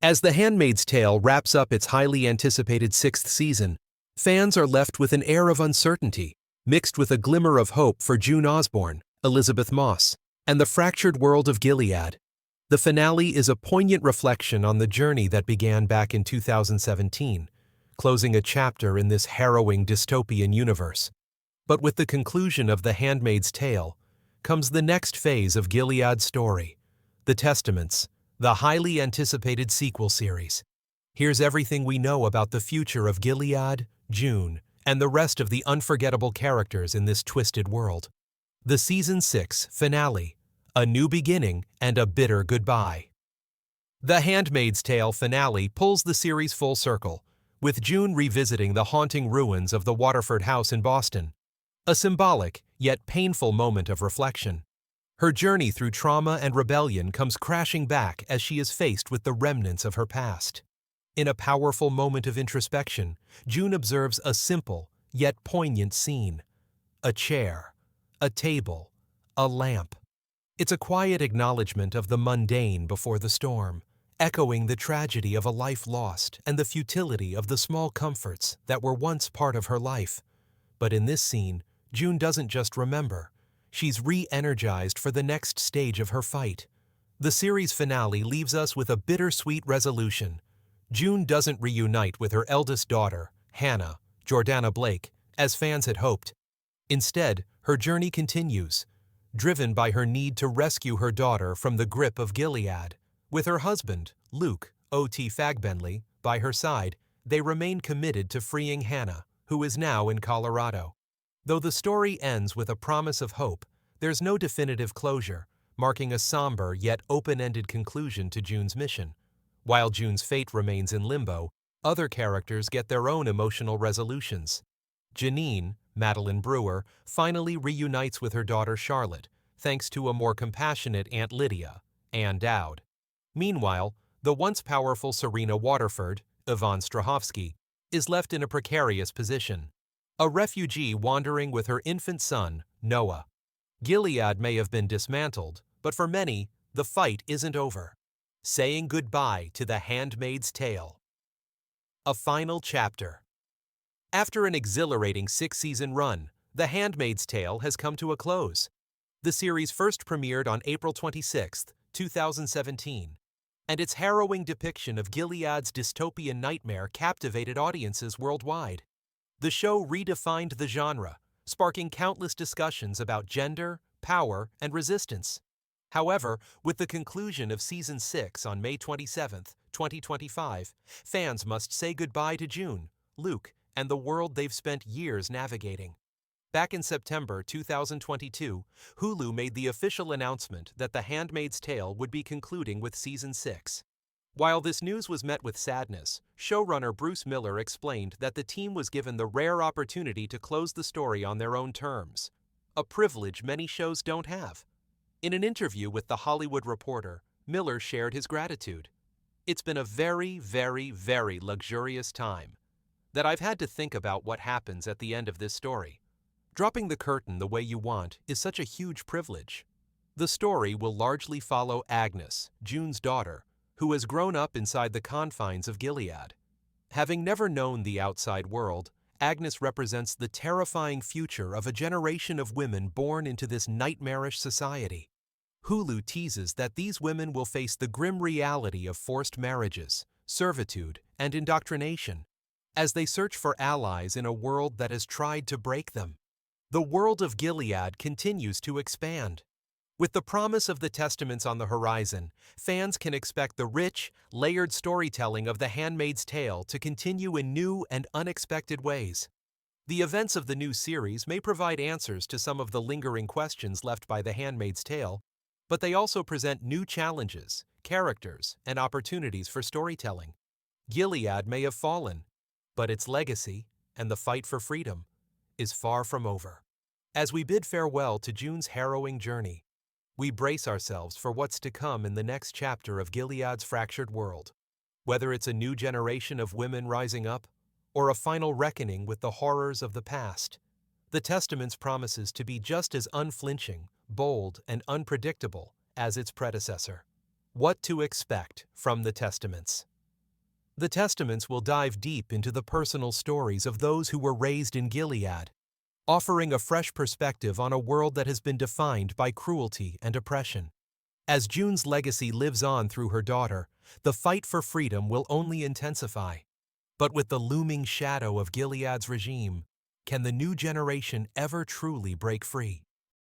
As The Handmaid's Tale wraps up its highly anticipated sixth season, fans are left with an air of uncertainty, mixed with a glimmer of hope for June Osborne, Elizabeth Moss, and the fractured world of Gilead. The finale is a poignant reflection on the journey that began back in 2017, closing a chapter in this harrowing dystopian universe. But with the conclusion of The Handmaid's Tale comes the next phase of Gilead's story, The Testaments, the highly anticipated sequel series. Here's everything we know about the future of Gilead, June, and the rest of the unforgettable characters in this twisted world. The Season 6 finale, a new beginning and a bitter goodbye. The Handmaid's Tale finale pulls the series full circle, with June revisiting the haunting ruins of the Waterford house in Boston. A symbolic, yet painful moment of reflection. Her journey through trauma and rebellion comes crashing back as she is faced with the remnants of her past. In a powerful moment of introspection, June observes a simple, yet poignant scene. A chair, a table, a lamp. It's a quiet acknowledgement of the mundane before the storm, echoing the tragedy of a life lost and the futility of the small comforts that were once part of her life. But in this scene, June doesn't just remember. She's re-energized for the next stage of her fight. The series finale leaves us with a bittersweet resolution. June doesn't reunite with her eldest daughter, Hannah, Jordana Blake, as fans had hoped. Instead, her journey continues, driven by her need to rescue her daughter from the grip of Gilead. With her husband, Luke, O.T. Fagbenley, by her side, they remain committed to freeing Hannah, who is now in Colorado. Though the story ends with a promise of hope, there's no definitive closure, marking a somber yet open-ended conclusion to June's mission. While June's fate remains in limbo, other characters get their own emotional resolutions. Janine, Madeline Brewer, finally reunites with her daughter Charlotte, thanks to a more compassionate Aunt Lydia, Ann Dowd. Meanwhile, the once powerful Serena Waterford, Yvonne Strahovski, is left in a precarious position. A refugee wandering with her infant son, Noah. Gilead may have been dismantled, but for many, the fight isn't over. Saying goodbye to The Handmaid's Tale. A final chapter. After an exhilarating six-season run, The Handmaid's Tale has come to a close. The series first premiered on April 26, 2017, and its harrowing depiction of Gilead's dystopian nightmare captivated audiences worldwide. The show redefined the genre, sparking countless discussions about gender, power, and resistance. However, with the conclusion of Season 6 on May 27, 2025, fans must say goodbye to June, Luke, and the world they've spent years navigating. Back in September 2022, Hulu made the official announcement that The Handmaid's Tale would be concluding with Season 6. While this news was met with sadness, showrunner Bruce Miller explained that the team was given the rare opportunity to close the story on their own terms, a privilege many shows don't have. In an interview with The Hollywood Reporter, Miller shared his gratitude. "It's been a very, very, very luxurious time, that I've had to think about what happens at the end of this story. Dropping the curtain the way you want is such a huge privilege." The story will largely follow Agnes, June's daughter, who has grown up inside the confines of Gilead. Having never known the outside world, Agnes represents the terrifying future of a generation of women born into this nightmarish society. Hulu teases that these women will face the grim reality of forced marriages, servitude, and indoctrination, as they search for allies in a world that has tried to break them. The world of Gilead continues to expand. With the promise of the Testaments on the horizon, fans can expect the rich, layered storytelling of The Handmaid's Tale to continue in new and unexpected ways. The events of the new series may provide answers to some of the lingering questions left by The Handmaid's Tale, but they also present new challenges, characters, and opportunities for storytelling. Gilead may have fallen, but its legacy, and the fight for freedom, is far from over. As we bid farewell to June's harrowing journey, we brace ourselves for what's to come in the next chapter of Gilead's fractured world. Whether it's a new generation of women rising up, or a final reckoning with the horrors of the past, The Testaments promises to be just as unflinching, bold, and unpredictable as its predecessor. What to expect from the Testaments. The Testaments will dive deep into the personal stories of those who were raised in Gilead, offering a fresh perspective on a world that has been defined by cruelty and oppression. As June's legacy lives on through her daughter, the fight for freedom will only intensify. But with the looming shadow of Gilead's regime, can the new generation ever truly break free?